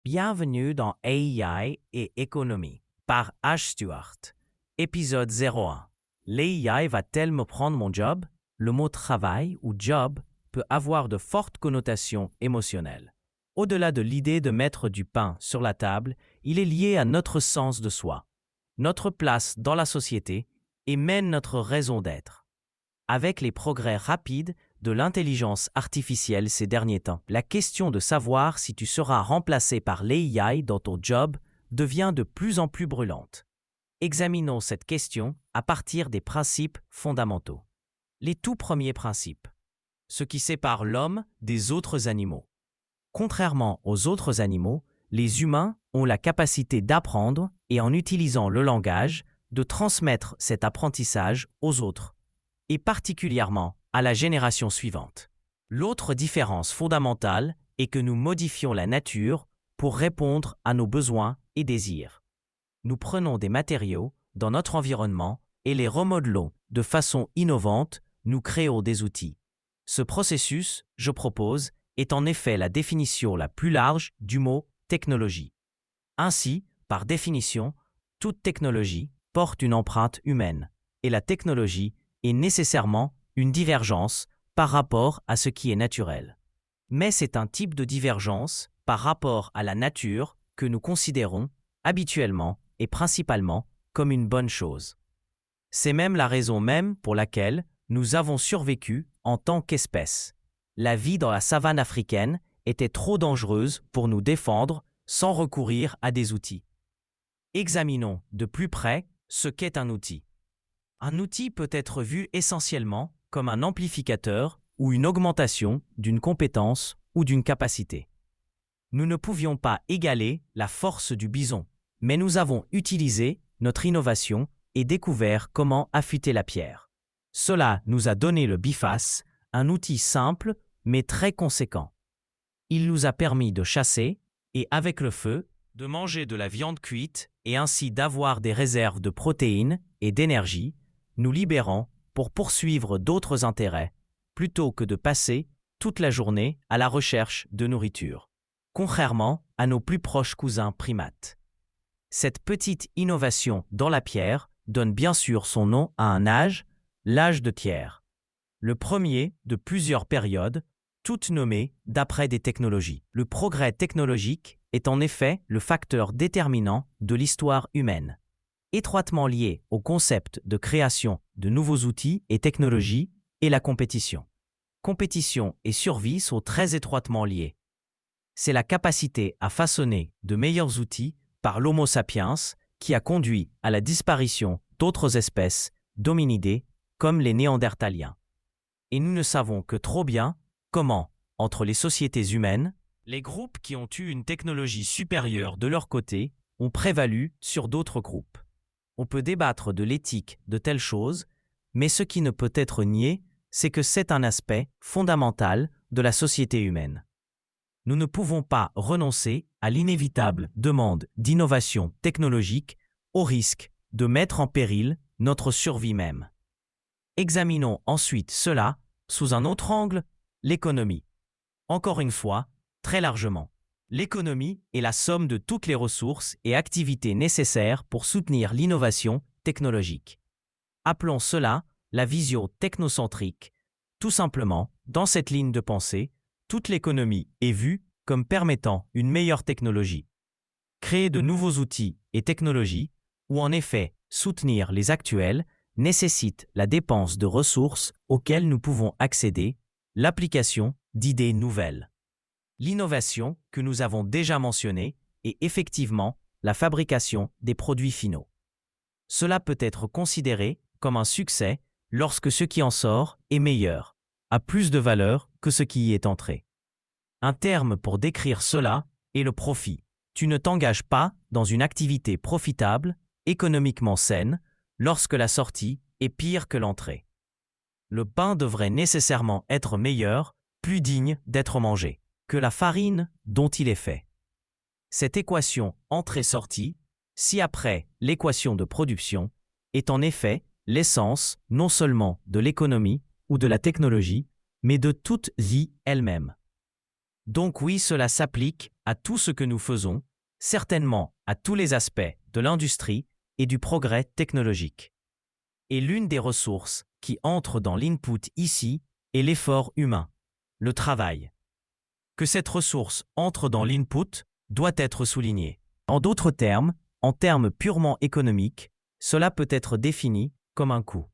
Bienvenue dans AI et économie par H. Stewart. Épisode 01. L'AI va-t-elle me prendre mon job? Le mot travail ou job peut avoir de fortes connotations émotionnelles. Au-delà de l'idée de mettre du pain sur la table, il est lié à notre sens de soi, notre place dans la société et même notre raison d'être. Avec les progrès rapides de l'intelligence artificielle ces derniers temps, la question de savoir si tu seras remplacé par l'AI dans ton job devient de plus en plus brûlante. Examinons cette question à partir des principes fondamentaux. Les tout premiers principes. Ce qui sépare l'homme des autres animaux. Contrairement aux autres animaux, les humains ont la capacité d'apprendre et en utilisant le langage, de transmettre cet apprentissage aux autres, et particulièrement à la génération suivante. L'autre différence fondamentale est que nous modifions la nature pour répondre à nos besoins et désirs. Nous prenons des matériaux dans notre environnement et les remodelons de façon innovante, nous créons des outils. Ce processus, je propose, est en effet la définition la plus large du mot technologie. Ainsi, par définition, toute technologie porte une empreinte humaine, et la technologie est nécessairement une divergence par rapport à ce qui est naturel. Mais c'est un type de divergence par rapport à la nature que nous considérons habituellement et principalement comme une bonne chose. C'est même la raison même pour laquelle nous avons survécu en tant qu'espèce. La vie dans la savane africaine était trop dangereuse pour nous défendre sans recourir à des outils. Examinons de plus près ce qu'est un outil. Un outil peut être vu essentiellement comme un amplificateur ou une augmentation d'une compétence ou d'une capacité. Nous ne pouvions pas égaler la force du bison, mais nous avons utilisé notre innovation et découvert comment affûter la pierre. Cela nous a donné le biface, un outil simple mais très conséquent. Il nous a permis de chasser et, avec le feu, de manger de la viande cuite et ainsi d'avoir des réserves de protéines et d'énergie, nous libérant pour poursuivre d'autres intérêts, plutôt que de passer toute la journée à la recherche de nourriture, contrairement à nos plus proches cousins primates. Cette petite innovation dans la pierre donne bien sûr son nom à un âge, l'âge de pierre. Le premier de plusieurs périodes, toutes nommées d'après des technologies. Le progrès technologique est en effet le facteur déterminant de l'histoire humaine, étroitement lié au concept de création de nouveaux outils et technologies et la compétition. Compétition et survie sont très étroitement liées. C'est la capacité à façonner de meilleurs outils par l'Homo sapiens qui a conduit à la disparition d'autres espèces d'hominidés comme les Néandertaliens. Et nous ne savons que trop bien comment, entre les sociétés humaines, les groupes qui ont eu une technologie supérieure de leur côté ont prévalu sur d'autres groupes. On peut débattre de l'éthique de telles choses, mais ce qui ne peut être nié, c'est que c'est un aspect fondamental de la société humaine. Nous ne pouvons pas renoncer à l'inévitable demande d'innovation technologique au risque de mettre en péril notre survie même. Examinons ensuite cela sous un autre angle, l'économie. Encore une fois, très largement. L'économie est la somme de toutes les ressources et activités nécessaires pour soutenir l'innovation technologique. Appelons cela la vision technocentrique. Tout simplement, dans cette ligne de pensée, toute l'économie est vue comme permettant une meilleure technologie. Créer de nouveaux outils et technologies, ou en effet soutenir les actuels, nécessite la dépense de ressources auxquelles nous pouvons accéder, l'application d'idées nouvelles. L'innovation que nous avons déjà mentionnée est effectivement la fabrication des produits finaux. Cela peut être considéré comme un succès lorsque ce qui en sort est meilleur, a plus de valeur que ce qui y est entré. Un terme pour décrire cela est le profit. Tu ne t'engages pas dans une activité profitable, économiquement saine, lorsque la sortie est pire que l'entrée. Le pain devrait nécessairement être meilleur, plus digne d'être mangé, que la farine dont il est fait. Cette équation entrée-sortie, ci-après l'équation de production, est en effet l'essence non seulement de l'économie ou de la technologie, mais de toute vie elle-même. Donc oui, cela s'applique à tout ce que nous faisons, certainement à tous les aspects de l'industrie et du progrès technologique. Et l'une des ressources qui entre dans l'input ici est l'effort humain, le travail. Que cette ressource entre dans l'input doit être souligné. En d'autres termes, en termes purement économiques, cela peut être défini comme un coût.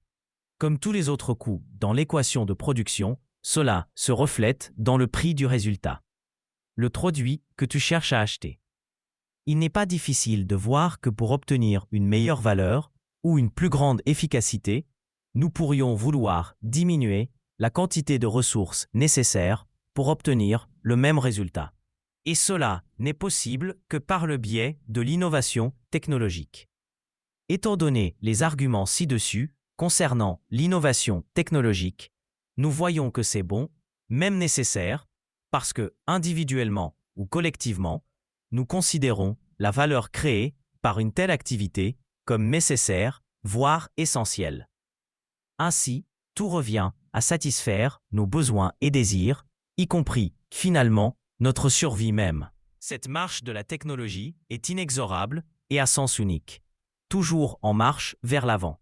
Comme tous les autres coûts dans l'équation de production, cela se reflète dans le prix du résultat. Le produit que tu cherches à acheter. Il n'est pas difficile de voir que pour obtenir une meilleure valeur ou une plus grande efficacité, nous pourrions vouloir diminuer la quantité de ressources nécessaires pour obtenir le même résultat. Et cela n'est possible que par le biais de l'innovation technologique. Étant donné les arguments ci-dessus concernant l'innovation technologique, nous voyons que c'est bon, même nécessaire, parce que, individuellement ou collectivement, nous considérons la valeur créée par une telle activité comme nécessaire, voire essentielle. Ainsi, tout revient à satisfaire nos besoins et désirs, y compris, finalement, notre survie même. Cette marche de la technologie est inexorable et à sens unique, toujours en marche vers l'avant.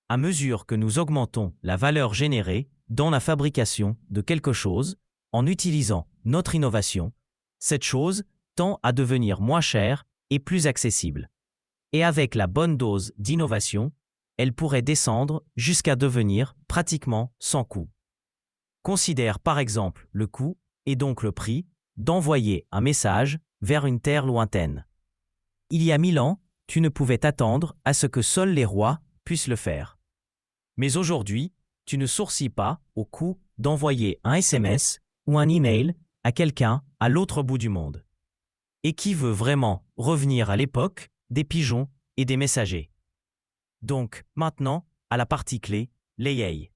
À mesure que nous augmentons la valeur générée dans la fabrication de quelque chose, en utilisant notre innovation, cette chose tend à devenir moins chère et plus accessible. Et avec la bonne dose d'innovation, elle pourrait descendre jusqu'à devenir pratiquement sans coût. Considère par exemple le coût, et donc le prix, d'envoyer un message vers une terre lointaine. Il y a 1000 ans, tu ne pouvais t'attendre à ce que seuls les rois puissent le faire. Mais aujourd'hui, tu ne sourcilles pas au coût d'envoyer un SMS ou un email à quelqu'un à l'autre bout du monde. Et qui veut vraiment revenir à l'époque des pigeons et des messagers? Donc, maintenant, à la partie clé, l'AI.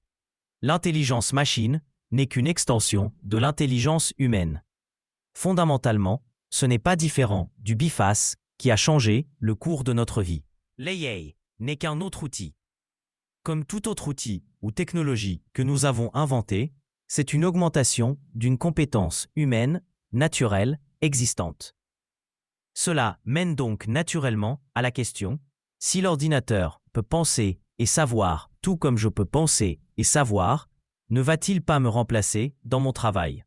L'intelligence machine n'est qu'une extension de l'intelligence humaine. Fondamentalement, ce n'est pas différent du biface qui a changé le cours de notre vie. L'AI n'est qu'un autre outil. Comme tout autre outil ou technologie que nous avons inventé, c'est une augmentation d'une compétence humaine, naturelle, existante. Cela mène donc naturellement à la question, si l'ordinateur peut penser et savoir tout comme je peux penser et savoir, ne va-t-il pas me remplacer dans mon travail?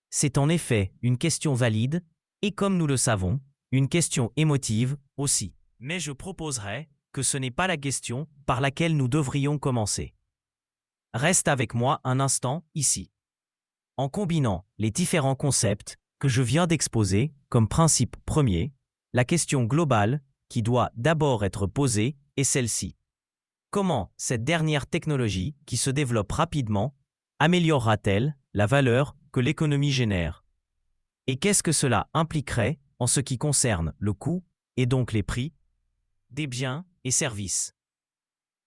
C'est en effet une question valide et comme nous le savons, une question émotive aussi. Mais je proposerais que ce n'est pas la question par laquelle nous devrions commencer. Reste avec moi un instant ici. En combinant les différents concepts que je viens d'exposer comme principe premier, la question globale qui doit d'abord être posée est celle-ci. Comment cette dernière technologie qui se développe rapidement améliorera-t-elle la valeur que l'économie génère? Et qu'est-ce que cela impliquerait en ce qui concerne le coût et donc les prix des biens et services?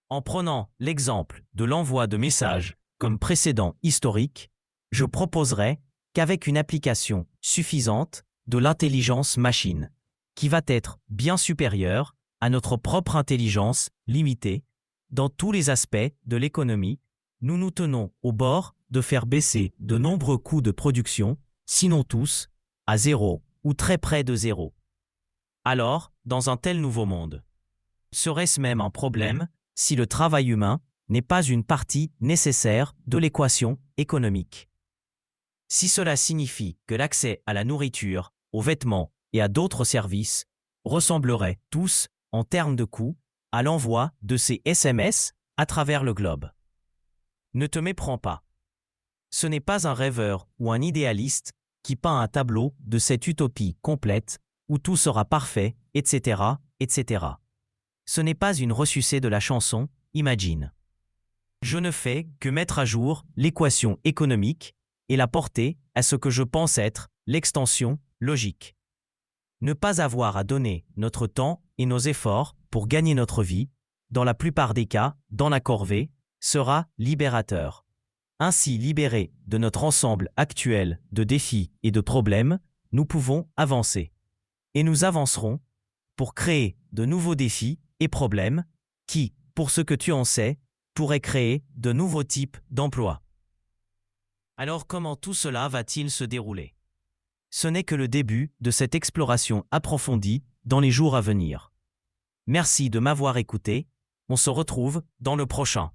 En prenant l'exemple de l'envoi de messages comme précédent historique, je proposerais qu'avec une application suffisante de l'intelligence machine, qui va être bien supérieure à notre propre intelligence limitée, dans tous les aspects de l'économie, nous nous tenons au bord de faire baisser de nombreux coûts de production, sinon tous, à zéro ou très près de zéro. Alors, dans un tel nouveau monde, serait-ce même un problème si le travail humain n'est pas une partie nécessaire de l'équation économique? Si cela signifie que l'accès à la nourriture, aux vêtements et à d'autres services ressemblerait tous, en termes de coûts, à l'envoi de ces SMS à travers le globe. Ne te méprends pas. Ce n'est pas un rêveur ou un idéaliste qui peint un tableau de cette utopie complète où tout sera parfait, etc., etc. Ce n'est pas une ressucée de la chanson Imagine. Je ne fais que mettre à jour l'équation économique et la porter à ce que je pense être l'extension logique. Ne pas avoir à donner notre temps et nos efforts pour gagner notre vie, dans la plupart des cas, dans la corvée, sera libérateur. Ainsi libérés de notre ensemble actuel de défis et de problèmes, nous pouvons avancer. Et nous avancerons pour créer de nouveaux défis et problèmes qui, pour ce que tu en sais, pourraient créer de nouveaux types d'emplois. Alors comment tout cela va-t-il se dérouler? Ce n'est que le début de cette exploration approfondie dans les jours à venir. Merci de m'avoir écouté. On se retrouve dans le prochain.